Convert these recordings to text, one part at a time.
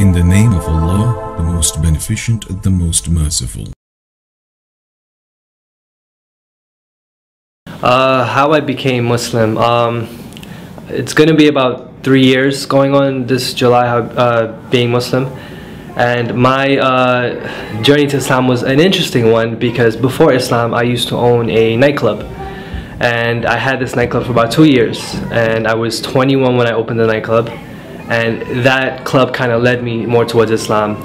In the name of Allah, the most beneficent, the most merciful. How I became Muslim. It's going to be about 3 years going on this July, being Muslim. And my journey to Islam was an interesting one because before Islam I used to own a nightclub. And I had this nightclub for about 2 years. And I was 21 when I opened the nightclub. And that club kind of led me more towards Islam.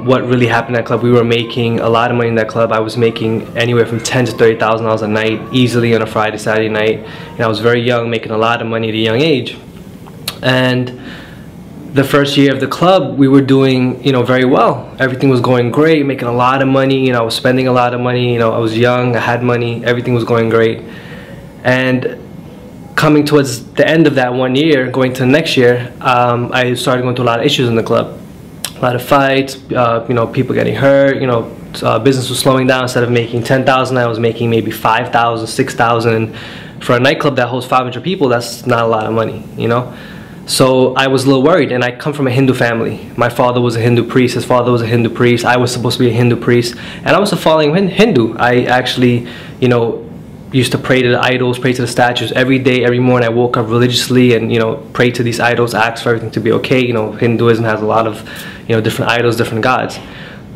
What really happened in that club, we were making a lot of money in that club. I was making anywhere from $10,000 to $30,000 a night, easily on a Friday, Saturday night. And I was very young, making a lot of money at a young age. And the first year of the club, we were doing, very well. Everything was going great, making a lot of money. I was spending a lot of money. I was young, I had money, everything was going great. And coming towards the end of that 1 year, going to the next year, I started going through a lot of issues in the club. A lot of fights, people getting hurt, business was slowing down. Instead of making 10,000, I was making maybe 5,000, 6,000. For a nightclub that holds 500 people, that's not a lot of money, So I was a little worried, and I come from a Hindu family. My father was a Hindu priest, his father was a Hindu priest, I was supposed to be a Hindu priest, and I was a following Hindu. I actually, used to pray to the idols, pray to the statues every day, every morning. I woke up religiously and prayed to these idols, asked for everything to be okay. Hinduism has a lot of different idols, different gods.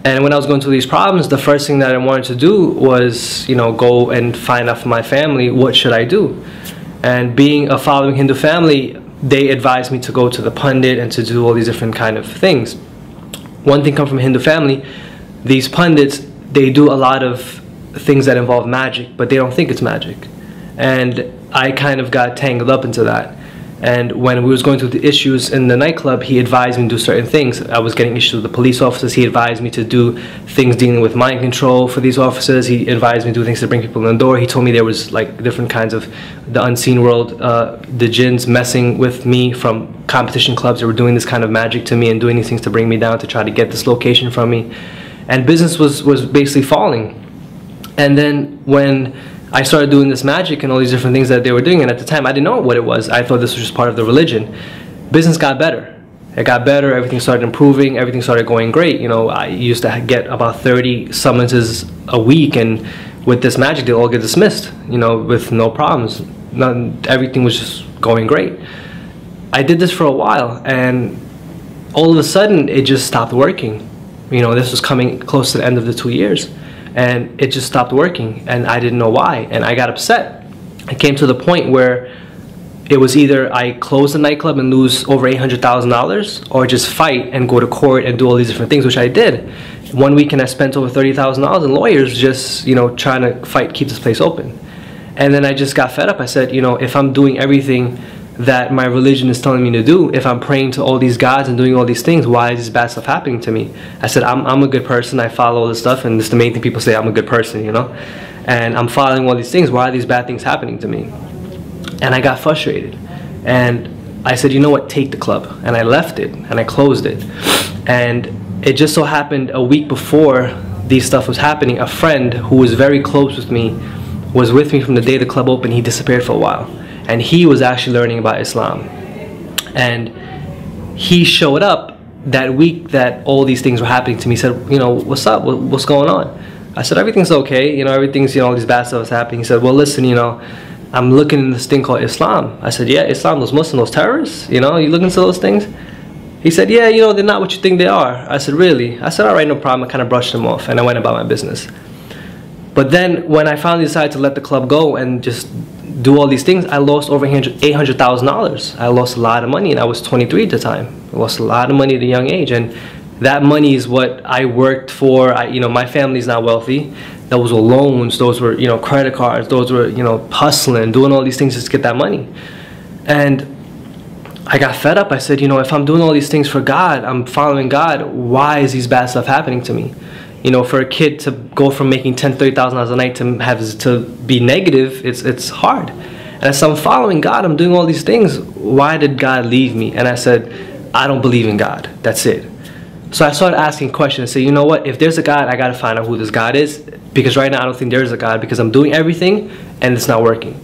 And when I was going through these problems, the first thing that I wanted to do was go and find out from my family, what should I do? And being a following Hindu family, they advised me to go to the pundit and to do all these different kind of things. One thing come from a Hindu family, these pundits, they do a lot of things that involve magic, but they don't think it's magic. And I kind of got tangled up into that. And when we was going through the issues in the nightclub, he advised me to do certain things. I was getting issues with the police officers. He advised me to do things dealing with mind control for these officers. He advised me to do things to bring people in the door. He told me there was like different kinds of the unseen world, the jinns messing with me from competition clubs. They were doing this kind of magic to me and doing these things to bring me down to try to get this location from me. And business was basically falling. And then when I started doing this magic and all these different things that they were doing, and at the time I didn't know what it was. I thought this was just part of the religion. Business got better. It got better, everything started improving, everything started going great. I used to get about 30 summonses a week, and with this magic they all get dismissed, with no problems. Everything was just going great. I did this for a while, and all of a sudden it just stopped working. This was coming close to the end of the 2 years. And it just stopped working, and I didn't know why, and I got upset. It came to the point where it was either I close the nightclub and lose over $800,000, or just fight and go to court and do all these different things, which I did. One weekend I spent over $30,000 in lawyers just trying to fight, keep this place open. And then I just got fed up. I said, if I'm doing everything that my religion is telling me to do, if I'm praying to all these gods and doing all these things, why is this bad stuff happening to me? I said, I'm a good person, I follow all this stuff, and this is the main thing people say, I'm a good person, and I'm following all these things, why are these bad things happening to me? And I got frustrated, and I said, you know what, take the club. And I left it, and I closed it. And it just so happened a week before these stuff was happening, a friend who was very close with me was with me from the day the club opened. He disappeared for a while. And he was actually learning about Islam. And he showed up that week that all these things were happening to me. He said, what's up? What's going on? I said, everything's okay. Everything's, all these bad stuff is happening. He said, well, listen, I'm looking in this thing called Islam. I said, yeah, Islam, those Muslims, those terrorists, you looking into those things? He said, yeah, they're not what you think they are. I said, really? I said, all right, no problem. I kind of brushed them off, and I went about my business. But then when I finally decided to let the club go and just do all these things, I lost over $800,000. I lost a lot of money, and I was 23 at the time. I lost a lot of money at a young age, and that money is what I worked for. My family's not wealthy. Those were loans, those were credit cards, those were hustling, doing all these things just to get that money. And I got fed up. I said, if I'm doing all these things for God, I'm following God, why is these bad stuff happening to me? For a kid to go from making $10,000, $30,000 a night to be negative, it's hard. And I said, I'm following God, I'm doing all these things. Why did God leave me? And I said, I don't believe in God. That's it. So I started asking questions and say, you know what? If there's a God, I got to find out who this God is. Because right now I don't think there is a God, because I'm doing everything and it's not working.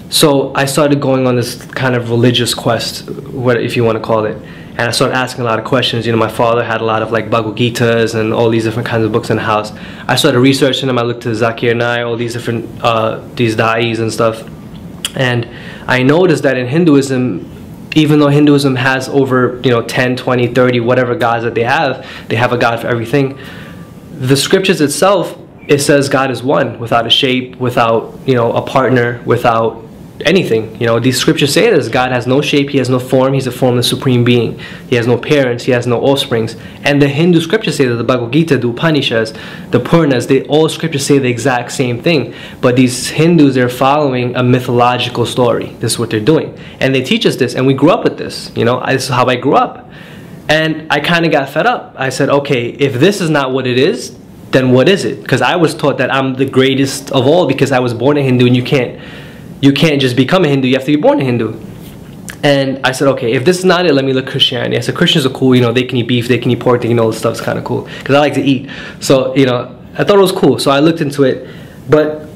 So I started going on this kind of religious quest, if you want to call it. and I started asking a lot of questions. You know, my father had a lot of like Bhagavad Gitas and all these different kinds of books in the house. I started researching them. I looked to Zakir Naik, all these different these da'is and stuff, and I noticed that in Hinduism, even though Hinduism has over 10, 20, 30 whatever gods that they have a god for everything. The scriptures itself, it says God is one, without a shape, without a partner, without anything. These scriptures say this: God has no shape, he has no form, he's a formless supreme being. He has no parents, he has no offsprings. And the Hindu scriptures say that, the Bhagavad Gita, the Upanishads, the Puranas, all scriptures say the exact same thing. But these Hindus, they're following a mythological story. This is what they're doing, and they teach us this, and we grew up with this. This is how I grew up, and I kind of got fed up. I said, okay, if this is not what it is, then what is it? Because I was taught that I'm the greatest of all because I was born a Hindu, and you can't just become a Hindu, you have to be born a Hindu. And I said, okay, if this is not it, let me look Christianity. I said, Christians are cool, they can eat beef, they can eat pork, they can all this stuff's kind of cool. Because I like to eat. So, I thought it was cool. So I looked into it. But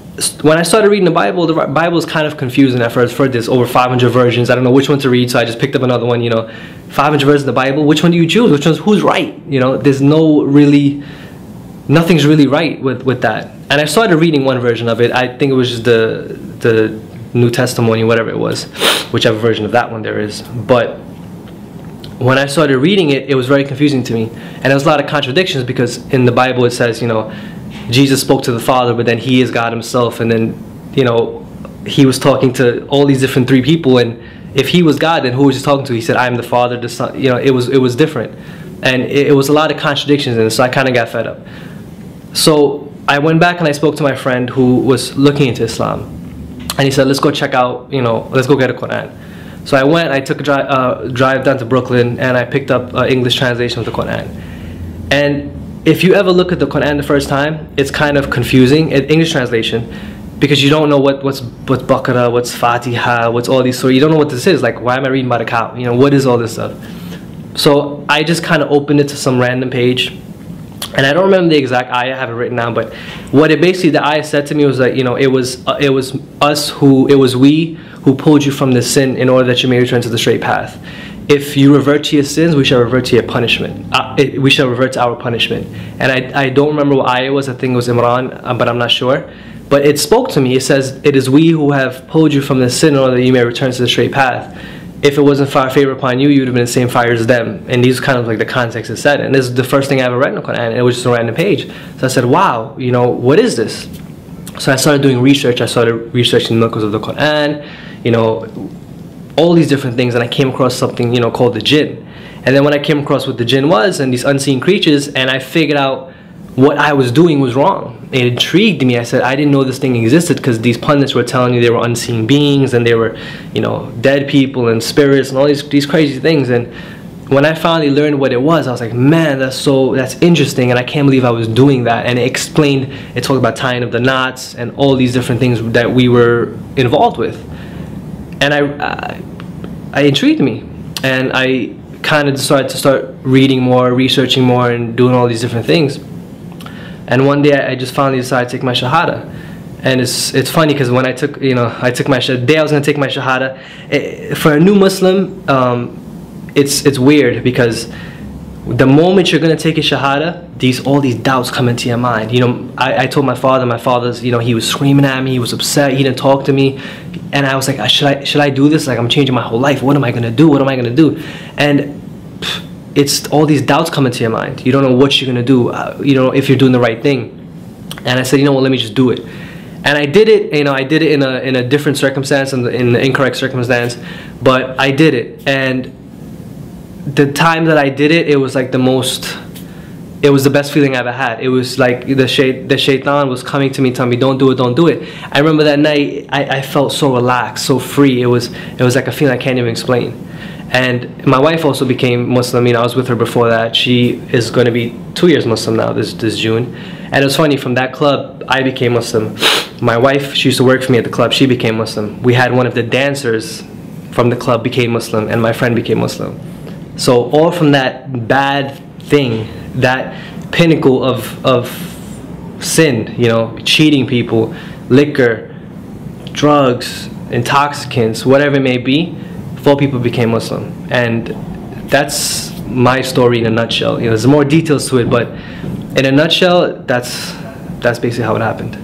when I started reading the Bible is kind of confusing at first. There's over 500 versions. I don't know which one to read, so I just picked up another one, 500 versions of the Bible. Which one do you choose? Who's right? There's nothing's really right with that. And I started reading one version of it. I think it was just the New Testimony, whatever it was, whichever version of that one there is. But when I started reading it, it was very confusing to me, and there was a lot of contradictions, because in the Bible it says, Jesus spoke to the Father, but then he is God himself, and then he was talking to all these different three people, and if he was God, then who was he talking to? He said, I am the Father, the Son. It was different, and it was a lot of contradictions in it. So I kind of got fed up. So I went back and I spoke to my friend who was looking into Islam. And he said, let's go check out, let's go get a Quran. So I went, I took a drive down to Brooklyn, and I picked up an English translation of the Quran. And if you ever look at the Quran the first time, it's kind of confusing, English translation, because you don't know what's Baqarah, what's Fatiha, what's all these, so you don't know what this is. Like, why am I reading about a cow? What is all this stuff? So I just kind of opened it to some random page. And I don't remember the exact ayah, I have it written down, but what it basically, the ayah said to me was that, it was we who pulled you from the sin in order that you may return to the straight path. If you revert to your sins, we shall revert to your punishment. We shall revert to our punishment. And I don't remember what ayah it was. I think it was Imran, but I'm not sure. But it spoke to me. It says, it is we who have pulled you from the sin in order that you may return to the straight path. If it wasn't for our favor upon you, you would have been in the same fire as them. And these kind of like the context is said. And this is the first thing I ever read in the Quran, and it was just a random page. So I said, wow, what is this? So I started doing research. I started researching the miracles of the Quran, all these different things, and I came across something, called the Didn. And then when I came across what the Didn was, and these unseen creatures, and I figured out what I was doing was wrong. It intrigued me. I said, I didn't know this thing existed, because these pundits were telling you they were unseen beings, and they were, dead people and spirits and all these crazy things. And when I finally learned what it was, I was like, man, that's interesting, and I can't believe I was doing that. And it talked about tying up the knots and all these different things that we were involved with. And I intrigued me, and I kind of decided to start reading more, researching more, and doing all these different things. And one day I just finally decided to take my Shahada. And it's funny, because when I took my Shahada, the day I was going to take my Shahada, for a new Muslim, it's weird, because the moment you're going to take a Shahada, all these doubts come into your mind. I told my father's, he was screaming at me, he was upset, he didn't talk to me. And I was like, should I do this? Like, I'm changing my whole life. What am I going to do? What am I going to do? And it's all these doubts come into your mind. You don't know what you're going to do, if you're doing the right thing. And I said, let me just do it. And I did it, I did it in a different circumstance, in the incorrect circumstance, but I did it. And the time that I did it, it was like it was the best feeling I ever had. It was like the shaitan was coming to me, telling me, don't do it, don't do it. I remember that night, I felt so relaxed, so free. It was like a feeling I can't even explain. And my wife also became Muslim. I was with her before that. She is going to be 2 years Muslim now, this June. And it was funny, from that club, I became Muslim. My wife, she used to work for me at the club, she became Muslim. We had one of the dancers from the club became Muslim, and my friend became Muslim. So all from that bad thing, that pinnacle of sin, cheating people, liquor, drugs, intoxicants, whatever it may be, 4 people became Muslim. And that's my story in a nutshell. You know, there's more details to it, but in a nutshell, that's basically how it happened.